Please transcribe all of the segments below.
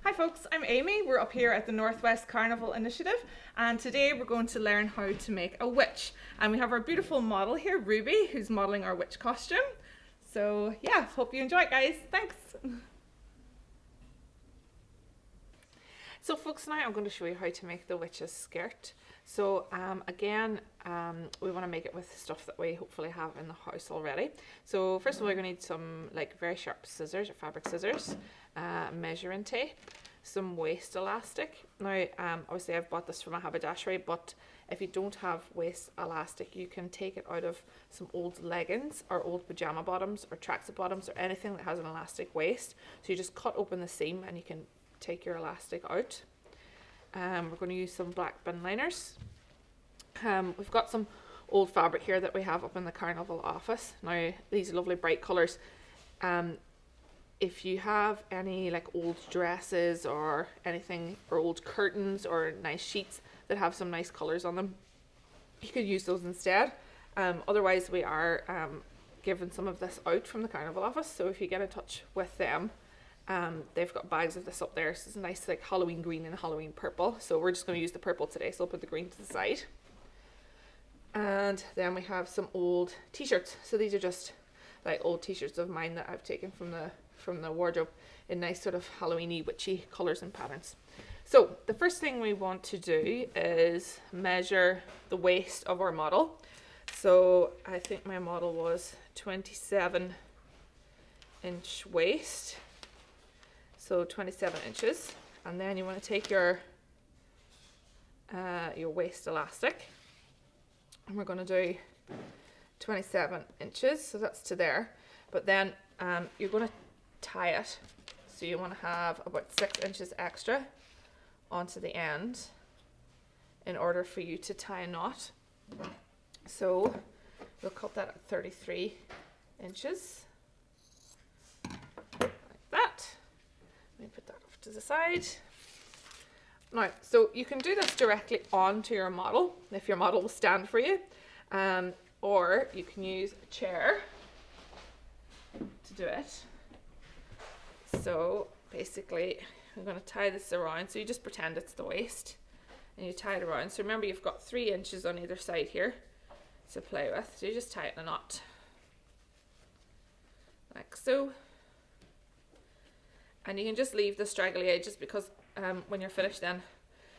Hi folks, I'm Amy. We're up here at the Northwest Carnival Initiative and today we're going to learn how to make a witch. And we have our beautiful model here, Ruby, who's modelling our witch costume. So yeah, hope you enjoy it guys. Thanks. So folks, now I'm going to show you how to make the witch's skirt. So again, we want to make it with stuff that we hopefully have in the house already. So first of all, you're going to need some like very sharp scissors or fabric scissors, measuring tape, some waist elastic. Now obviously I've bought this from a haberdashery, but if you don't have waist elastic, you can take it out of some old leggings or old pajama bottoms or tracksuit bottoms or anything that has an elastic waist. So you just cut open the seam and you can take your elastic out. We're going to use some black bin liners. We've got some old fabric here that we have up in the carnival office. Now these lovely bright colours. If you have any like old dresses or anything, or old curtains or nice sheets that have some nice colours on them, you could use those instead. Otherwise we are giving some of this out from the carnival office, so if you get in touch with them, they've got bags of this up there. So it's a nice like Halloween green and Halloween purple, so we're just going to use the purple today, so I'll put the green to the side. And then we have some old t-shirts. So these are just like old t-shirts of mine that I've taken from the wardrobe in nice sort of Halloween-y witchy colours and patterns. So the first thing we want to do is measure the waist of our model. So I think my model was 27-inch waist. So 27 inches, and then you want to take your waist elastic, and we're going to do 27 inches, so that's to there. But then you're going to tie it, so you want to have about 6 inches extra onto the end in order for you to tie a knot. So we'll cut that at 33 inches. Let me put that off to the side. Now, so you can do this directly onto your model if your model will stand for you, or you can use a chair to do it. So basically, I'm going to tie this around. So you just pretend it's the waist, and you tie it around. So remember, you've got 3 inches on either side here to play with. So you just tie it in a knot, like so. And you can just leave the straggly edges because when you're finished then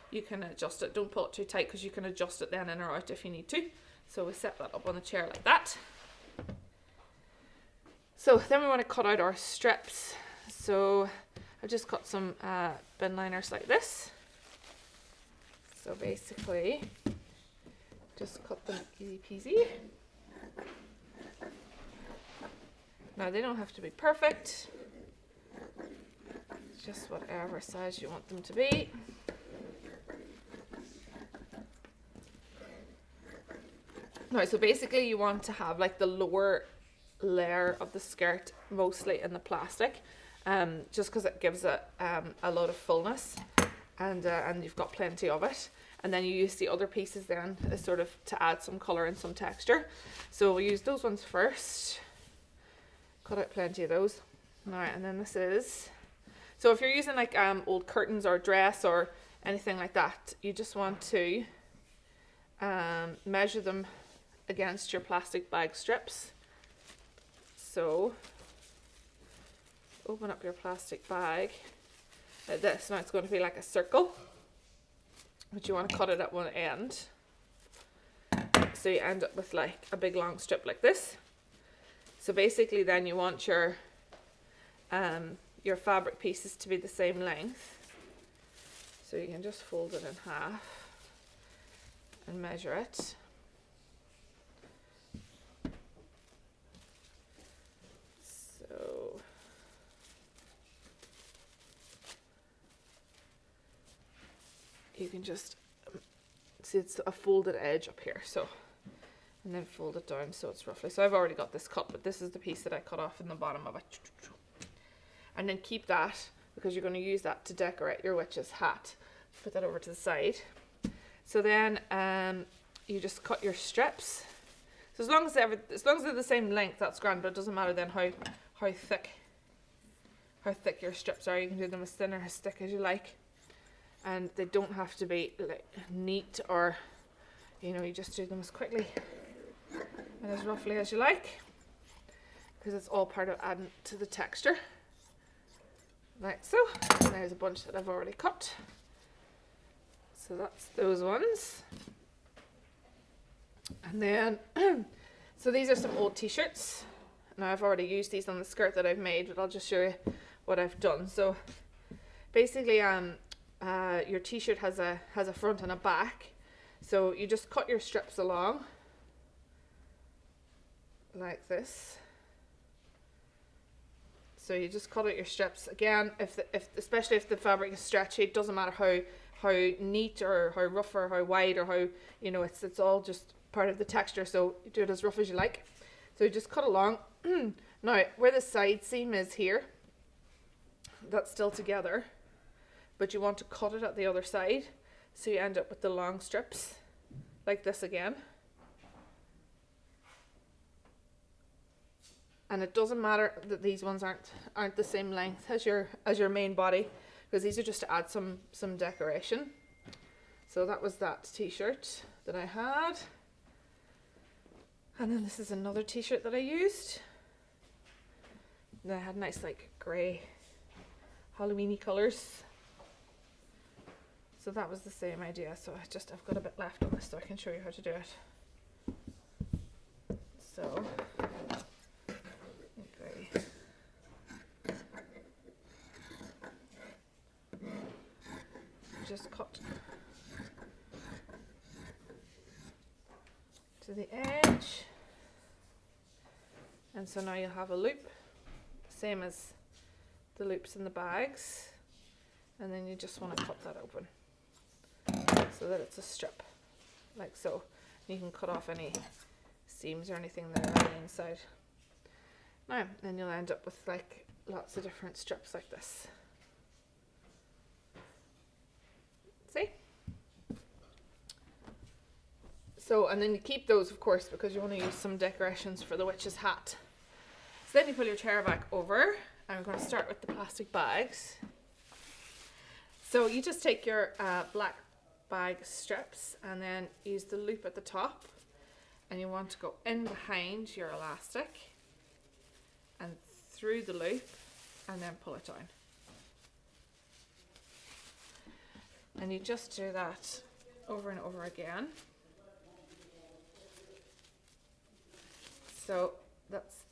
you can adjust it. Don't pull it too tight because you can adjust it then in or out if you need to. So we set that up on the chair like that. So then we want to cut out our strips. So I've just cut some bin liners like this. So basically just cut them easy peasy. Now they don't have to be perfect. Just whatever size you want them to be. Now, so basically you want to have like the lower layer of the skirt mostly in the plastic, just because it gives it a lot of fullness, and you've got plenty of it. And then you use the other pieces then as sort of to add some colour and some texture. So we'll use those ones first. Cut out plenty of those. Alright, and then this is... So if you're using like old curtains or dress or anything like that, you just want to measure them against your plastic bag strips. So open up your plastic bag like this. Now it's going to be like a circle, but you want to cut it at one end. So you end up with like a big long strip like this. So basically then you want your fabric pieces to be the same length. So you can just fold it in half and measure it. So you can just see it's a folded edge up here, so, and then fold it down so it's roughly, so I've already got this cut, but this is the piece that I cut off in the bottom of it. And then keep that because you're going to use that to decorate your witch's hat. Put that over to the side. So then you just cut your strips. So as long as they're the same length, that's grand, but it doesn't matter then how thick how thick your strips are. You can do them as thin or as thick as you like, and they don't have to be like neat, or you know, you just do them as quickly and as roughly as you like, because it's all part of adding to the texture. Like so. And there's a bunch that I've already cut. So that's those ones. And then, so these are some old t-shirts. Now I've already used these on the skirt that I've made, but I'll just show you what I've done. So basically, your t-shirt has a front and a back. So you just cut your strips along like this. So you just cut out your strips. Again, especially if the fabric is stretchy, it doesn't matter how neat or how rough or how wide or how, you know, it's all just part of the texture. So you do it as rough as you like. So you just cut along. Now, where the side seam is here, that's still together, but you want to cut it at the other side, so you end up with the long strips like this again. And it doesn't matter that these ones aren't the same length as your main body, because these are just to add some decoration. So that was that t-shirt that I had. And then this is another t-shirt that I used. And I had nice like grey Halloweeny colours. So that was the same idea. So I've got a bit left on this, so I can show you how to do it. So just cut to the edge, and so now you'll have a loop, same as the loops in the bags, and then you just want to cut that open so that it's a strip like so. You can cut off any seams or anything that are on the inside. Now then you'll end up with like lots of different strips like this. See? So, and then you keep those, of course, because you want to use some decorations for the witch's hat. So then you pull your chair back over, and we're going to start with the plastic bags. So you just take your black bag strips and then use the loop at the top, and you want to go in behind your elastic and through the loop, and then pull it down. And you just do that over and over again. So that's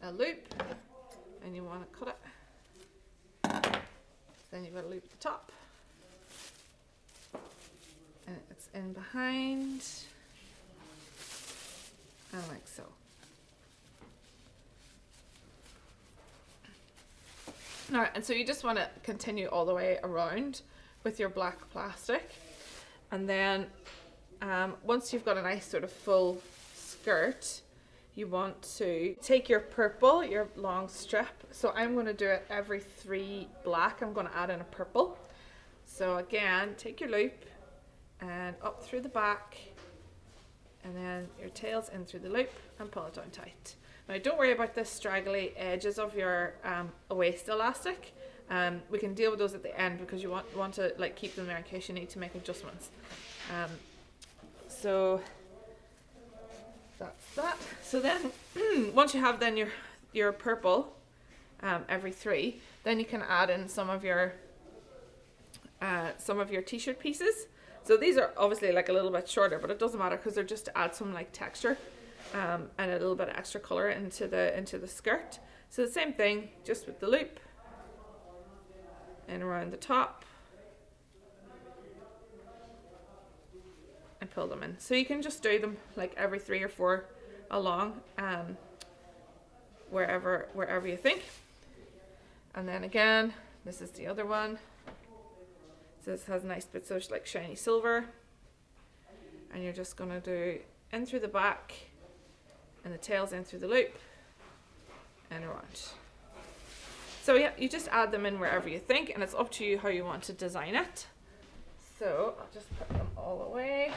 a loop, and you want to cut it. Then you've got a loop at the top, and it's in behind, and like so. Now, and so you just want to continue all the way around with your black plastic, and then once you've got a nice sort of full skirt, you want to take your purple, your long strip. So I'm going to do it every 3 black. I'm going to add in a purple. So again, take your loop and up through the back, and then your tails in through the loop and pull it down tight. Now don't worry about the straggly edges of your waist elastic. We can deal with those at the end, because you want to like keep them there in case you need to make adjustments. So that's that. So then once you have then your purple every 3, then you can add in some of your t-shirt pieces. So these are obviously like a little bit shorter, but it doesn't matter, because they're just to add some like texture and a little bit of extra color into the skirt. So the same thing, just with the loop and around the top, and pull them in. So you can just do them like every 3 or 4 along, wherever you think. And then again, this is the other one. So this has nice bits of like shiny silver, and you're just going to do in through the back, and the tails in through the loop and around. So yeah, you just add them in wherever you think, and it's up to you how you want to design it. So I'll just put them all away,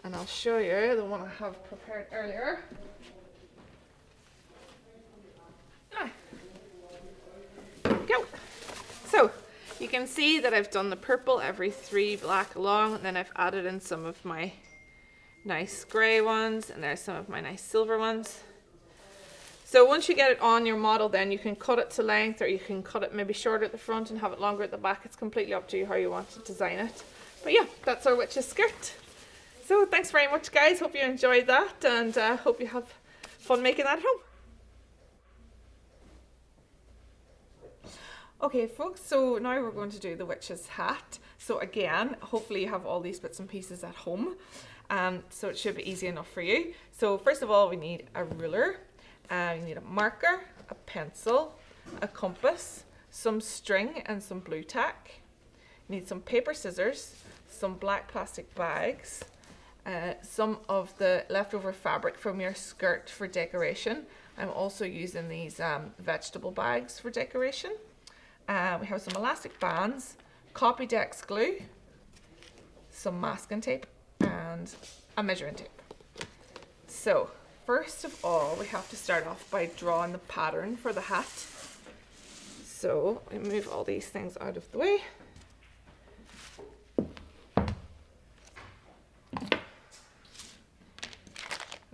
and I'll show you the one I have prepared earlier. can see that I've done the purple every 3 black along, and then I've added in some of my nice grey ones, and there's some of my nice silver ones. So once you get it on your model, then you can cut it to length, or you can cut it maybe shorter at the front and have it longer at the back. It's completely up to you how you want to design it. But yeah, that's our witch's skirt. So thanks very much, guys. Hope you enjoyed that, and hope you have fun making that at home. Okay folks, so now we're going to do the witch's hat. So again, hopefully you have all these bits and pieces at home, so it should be easy enough for you. So first of all, we need a ruler, you need a marker, a pencil, a compass, some string and some blue tack. You need some paper scissors, some black plastic bags, some of the leftover fabric from your skirt for decoration. I'm also using these vegetable bags for decoration. We have some elastic bands, Copydex glue, some masking tape, and a measuring tape. So first of all, we have to start off by drawing the pattern for the hat. So we move all these things out of the way.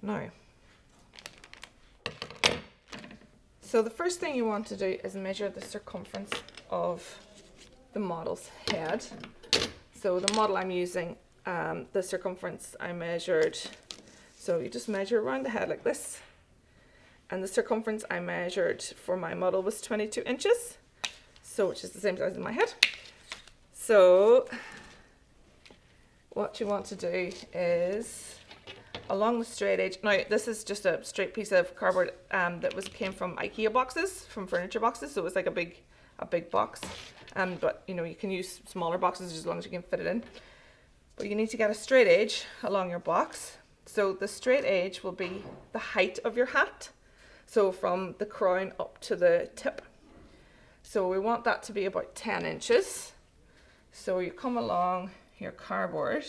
Now, so the first thing you want to do is measure the circumference of the model's head. So the model I'm using, the circumference I measured, so you just measure around the head like this. And the circumference I measured for my model was 22 inches, so which is the same size as my head. So what you want to do is, along the straight edge, now this is just a straight piece of cardboard that came from IKEA boxes, from furniture boxes, so it was like a big box, but you know, you can use smaller boxes as long as you can fit it in. But you need to get a straight edge along your box. So the straight edge will be the height of your hat, so from the crown up to the tip. So we want that to be about 10 inches. So you come along your cardboard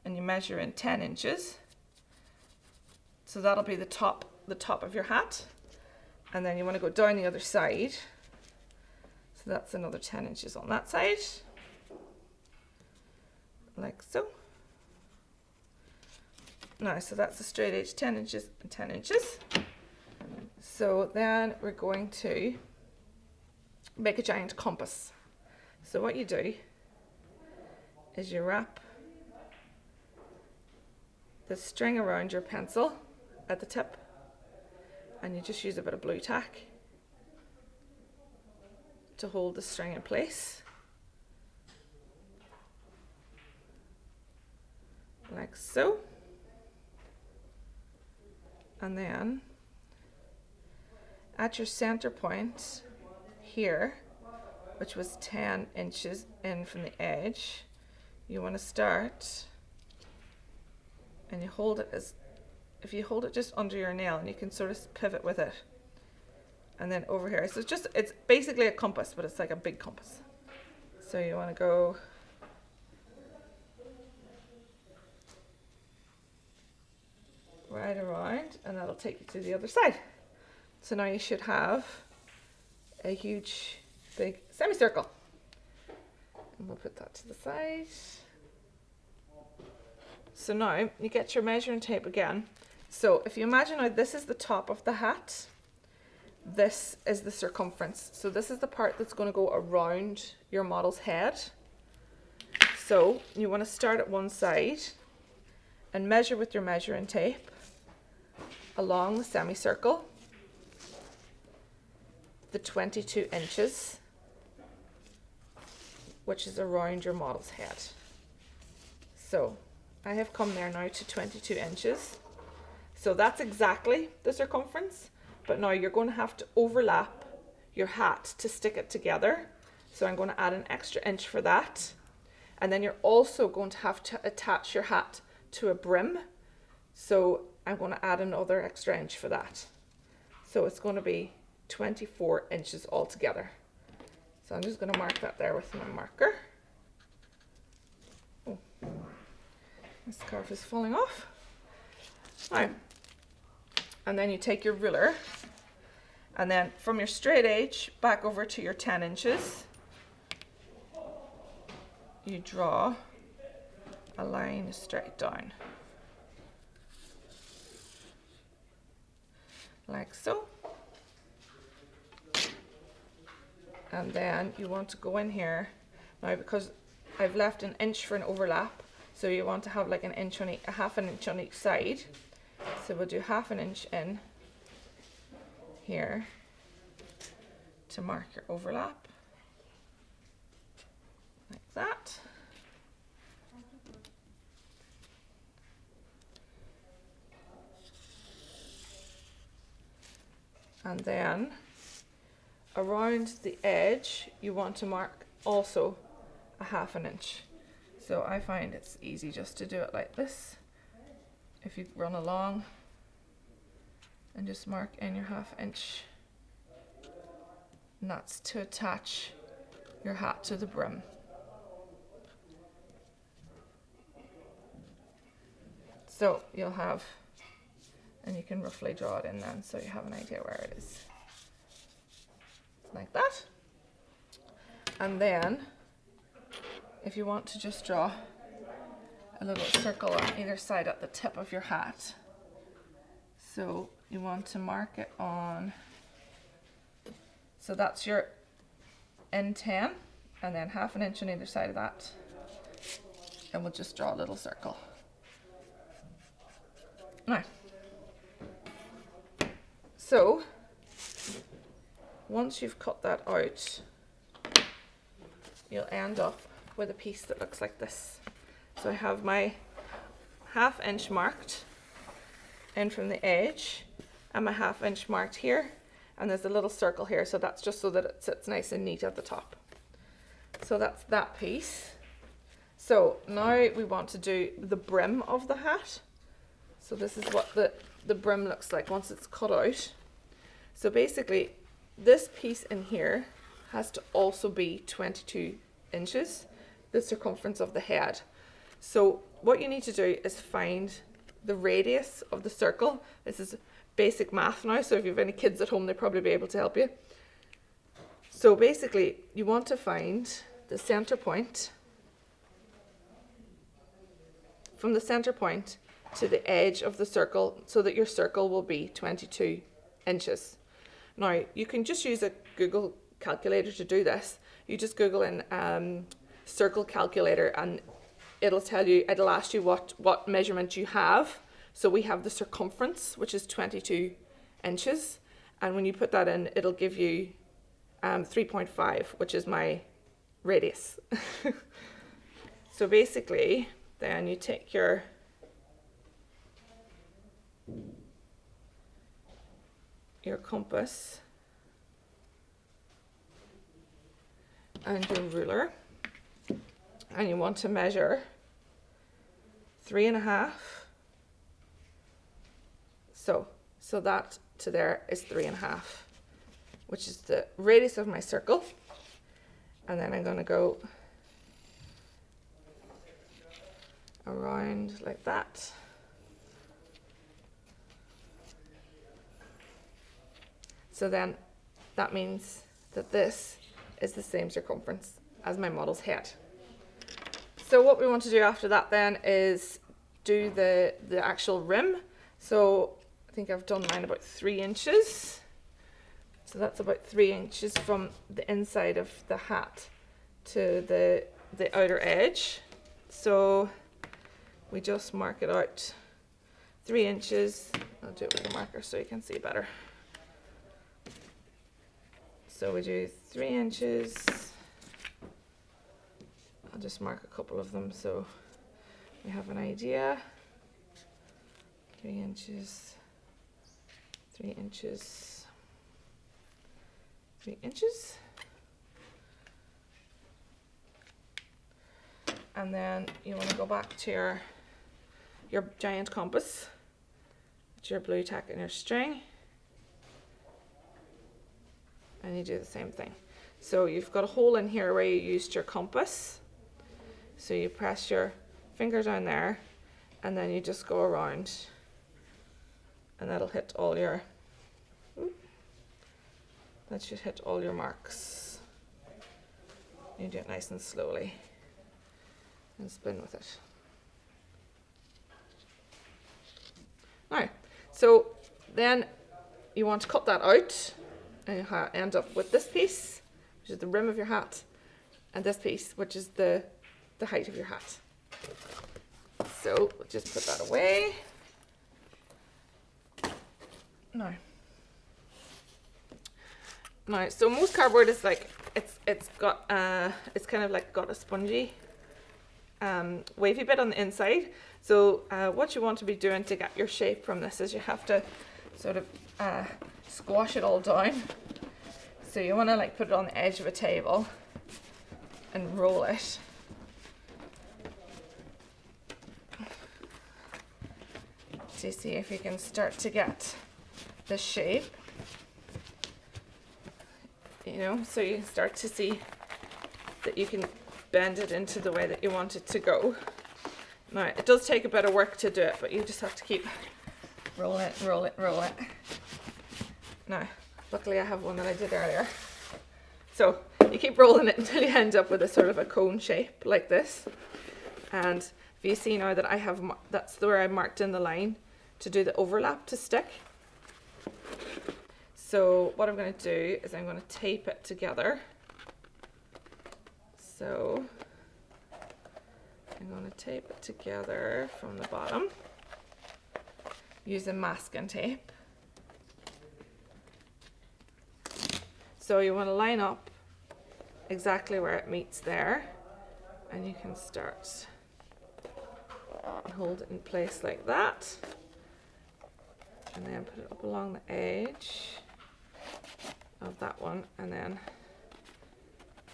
and you measure in 10 inches. So that'll be the top of your hat. And then you want to go down the other side. So that's another 10 inches on that side. Like so. Now, so that's the straight edge, 10 inches and 10 inches. So then we're going to make a giant compass. So what you do is you wrap the string around your pencil at the tip, and you just use a bit of blue tack to hold the string in place, like so. And then at your center point here, which was 10 inches in from the edge, you want to start, and you hold it as, if you hold it just under your nail, and you can sort of pivot with it, and then over here. So it's basically a compass, but it's like a big compass. So you want to go right around, and that'll take you to the other side. So now you should have a huge big semicircle, and we'll put that to the side. So now you get your measuring tape again. So if you imagine now, this is the top of the hat, this is the circumference. So this is the part that's going to go around your model's head. So you want to start at one side and measure with your measuring tape along the semicircle the 22 inches, which is around your model's head. So I have come there now to 22 inches. So that's exactly the circumference, but now you're going to have to overlap your hat to stick it together. So I'm going to add an extra inch for that. And then you're also going to have to attach your hat to a brim. So I'm going to add another extra inch for that. So it's going to be 24 inches altogether. So I'm just going to mark that there with my marker. Oh, my scarf is falling off. Now, and then you take your ruler, and then from your straight edge back over to your 10 inches, you draw a line straight down, like so. And then you want to go in here now, because I've left an inch for an overlap, so you want to have like an inch on a half an inch on each side. So we'll do half an inch in here to mark your overlap, like that. And then around the edge you want to mark also a half an inch. So I find it's easy just to do it like this. If you run along and just mark in your half inch, and that's to attach your hat to the brim. So you'll have, and you can roughly draw it in then so you have an idea where it is, like that. And then if you want to just draw a little circle on either side at the tip of your hat, so you want to mark it on, so that's your N10, and then half an inch on either side of that, and we'll just draw a little circle. Now, so once you've cut that out, you'll end up with a piece that looks like this. So I have my half inch marked in from the edge, and my half inch marked here, and there's a little circle here, so that's just so that it sits nice and neat at the top. So that's that piece. So now we want to do the brim of the hat. So this is what the brim looks like once it's cut out. So basically this piece in here has to also be 22 inches, the circumference of the head. So what you need to do is find the radius of the circle. This is basic math now, so if you have any kids at home, they'll probably be able to help you. So basically you want to find the center point, from the center point to the edge of the circle, so that your circle will be 22 inches. Now you can just use a Google calculator to do this. You just Google in circle calculator, and it'll tell you, it'll ask you what measurement you have. So we have the circumference, which is 22 inches, and when you put that in, it'll give you 3.5, which is my radius. So basically then you take your compass and your ruler, and you want to measure 3.5. So that to there is 3.5, which is the radius of my circle. And then I'm going to go around like that. So then that means that this is the same circumference as my model's head. So what we want to do after that then is do the actual rim. So I think I've done mine about 3 inches. So that's about 3 inches from the inside of the hat to the outer edge. So we just mark it out 3 inches. I'll do it with a marker so you can see better. So we do 3 inches. I'll just mark a couple of them so we have an idea. 3 inches, 3 inches, 3 inches. And then you want to go back to your giant compass, with your blue tack and your string, and you do the same thing. So you've got a hole in here where you used your compass, so you press your finger down there, and then you just go around, and that'll hit all your, that should hit all your marks. You do it nice and slowly. and spin with it. Now, so then you want to cut that out, and you end up with this piece, which is the rim of your hat, and this piece, which is the height of your hat. So we'll just put that away. Now, so most cardboard is like it's kind of like got a spongy, wavy bit on the inside. So what you want to be doing to get your shape from this is you have to sort of squash it all down. So you want to like put it on the edge of a table and roll it. To see if you can start to get the shape. You know, so you start to see that you can bend it into the way that you want it to go. Now, it does take a bit of work to do it, but you just have to keep roll it. Now, luckily I have one that I did earlier. So you keep rolling it until you end up with a sort of a cone shape like this. And if you see now that I have, that's where I marked in the line to do the overlap to stick. So what I'm going to do is I'm going to tape it together. So I'm going to tape it together from the bottom using masking tape. So you want to line up exactly where it meets there, and you can start and hold it in place like that, and then put it up along the edge of that one, and then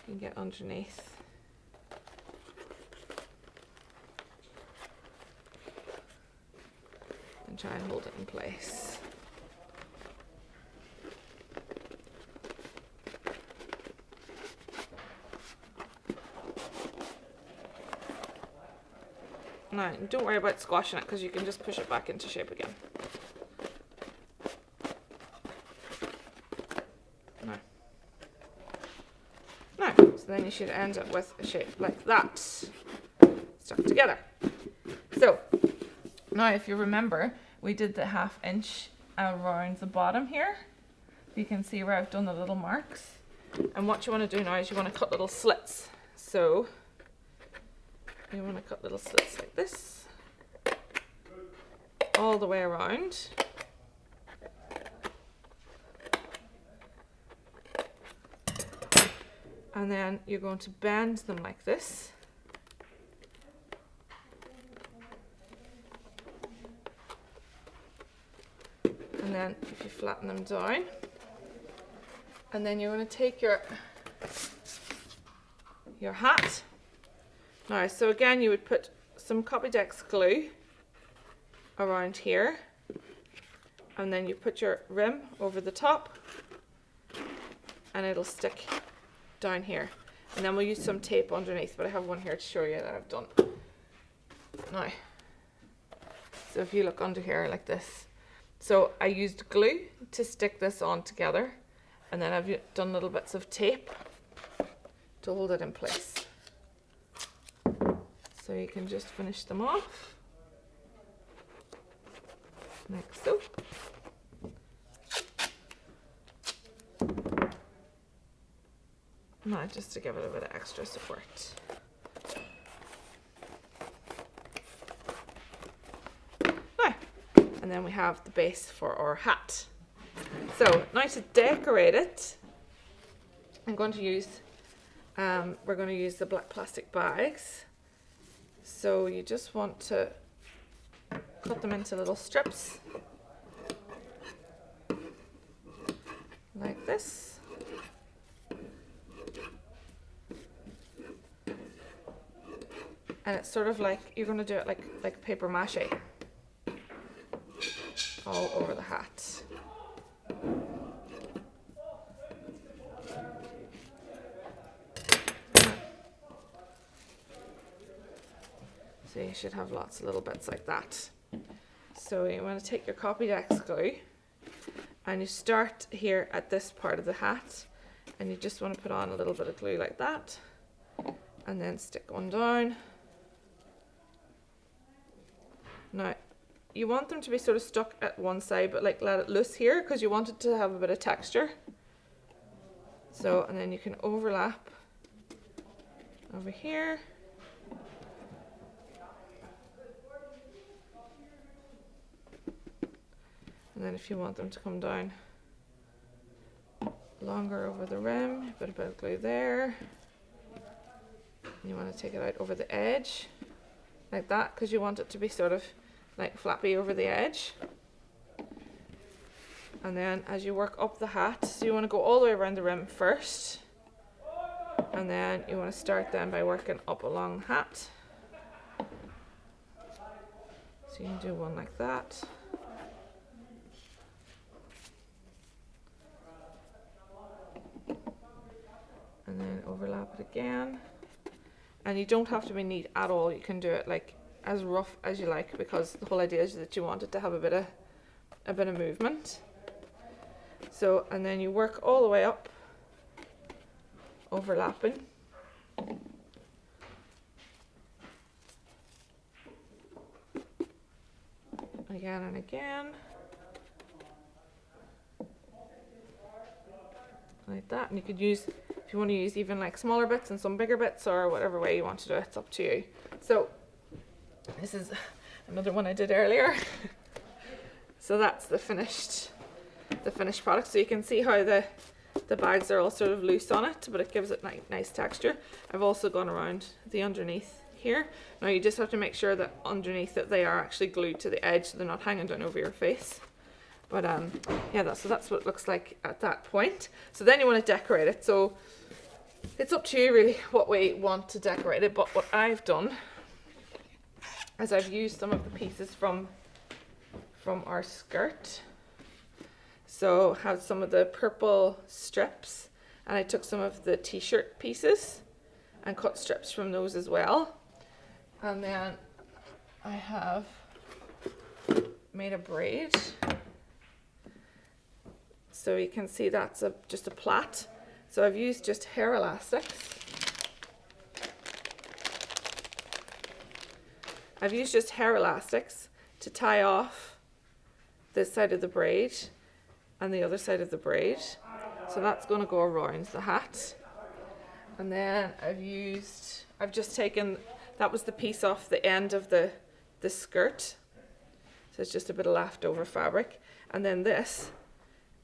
you can get underneath and try and hold it in place. Now, don't worry about squashing it because you can just push it back into shape again. So then you should end up with a shape like that, stuck together. So now if you remember, we did the 1/2 inch around the bottom here. You can see where I've done the little marks. And what you want to do now is you want to cut little slits. So you want to cut little slits like this, all the way around. And then you're going to bend them like this. And then if you flatten them down, and then you're going to take your hat. Now, so again, you would put some Copydex glue around here, and then you put your rim over the top, and it'll stick down here. And then we'll use some tape underneath, but I have one here to show you that I've done. Now, so if you look under here like this, so I used glue to stick this on together, and then I've done little bits of tape to hold it in place. So you can just finish them off like so. Now, just to give it a bit of extra support. Now, and then we have the base for our hat. So now to decorate it, I'm going to use, we're going to use the black plastic bags. So you just want to cut them into little strips like this. And it's sort of like, you're going to do it like paper mache all over the hat. So you should have lots of little bits like that. So you want to take your Copydex glue, and you start here at this part of the hat, and you just want to put on a little bit of glue like that, and then stick one down. Now, you want them to be sort of stuck at one side, but like let it loose here because you want it to have a bit of texture. So, and then you can overlap over here. And then if you want them to come down longer over the rim, put a bit of glue there. And you want to take it out over the edge like that because you want it to be sort of like flappy over the edge. And then as you work up the hat, so you want to go all the way around the rim first, and then you want to start then by working up along the hat. So you can do one like that. And then overlap it again. And you don't have to be neat at all. You can do it like as rough as you like because the whole idea is that you want it to have a bit of movement. So, and then you work all the way up, overlapping. Again and again. Like that. And you could use, if you want to use even like smaller bits and some bigger bits or whatever way you want to do it, it's up to you. So this is another one I did earlier. So that's the finished product. So you can see how the bags are all sort of loose on it, but it gives it nice texture. I've also gone around the underneath here. Now you just have to make sure that underneath it they are actually glued to the edge so they're not hanging down over your face. But yeah, that's what it looks like at that point. So then you want to decorate it. So it's up to you really what way you want to decorate it. But what I've done is I've used some of the pieces from our skirt. So have some of the purple strips, and I took some of the t-shirt pieces and cut strips from those as well. And then I have made a braid. So you can see that's just a plait. So I've used just hair elastics. I've used just hair elastics to tie off this side of the braid and the other side of the braid. So that's going to go around the hat. And then I've just taken, that was the piece off the end of the skirt. So it's just a bit of leftover fabric. And then this,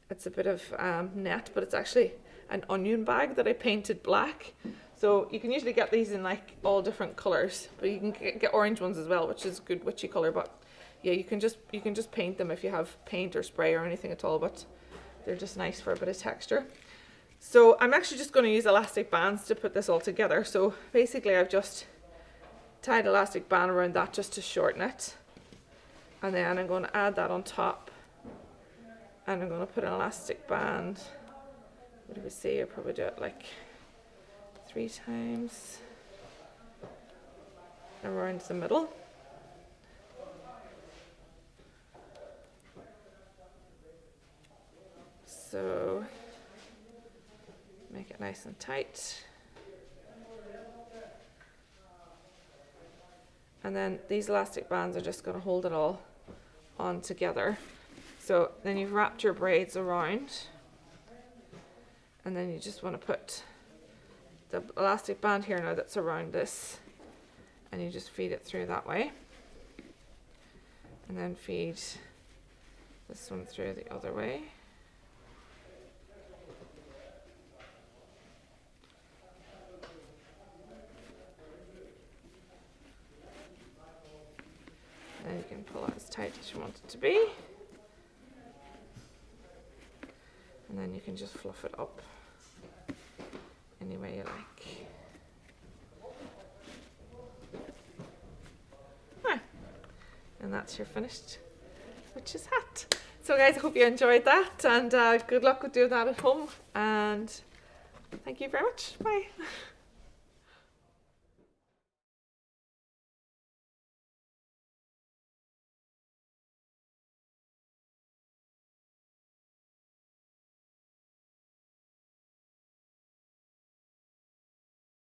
it's a bit of net, but it's actually an onion bag that I painted black. So you can usually get these in like all different colors, but you can get orange ones as well, which is good witchy color. But yeah, you can just paint them if you have paint or spray or anything at all, but they're just nice for a bit of texture. So I'm actually just going to use elastic bands to put this all together. So basically I've just tied elastic band around that just to shorten it. And then I'm going to add that on top. And I'm going to put an elastic band. What do we see? I'll probably do it like 3 times around the middle. So make it nice and tight. And then these elastic bands are just going to hold it all on together. So then you've wrapped your braids around, and then you just want to put the elastic band here now that's around this, and you just feed it through that way, and then feed this one through the other way. And you can pull it as tight as you want it to be. And then you can just fluff it up any way you like. And that's your finished witch's hat. So guys, I hope you enjoyed that, and good luck with doing that at home, and thank you very much. Bye.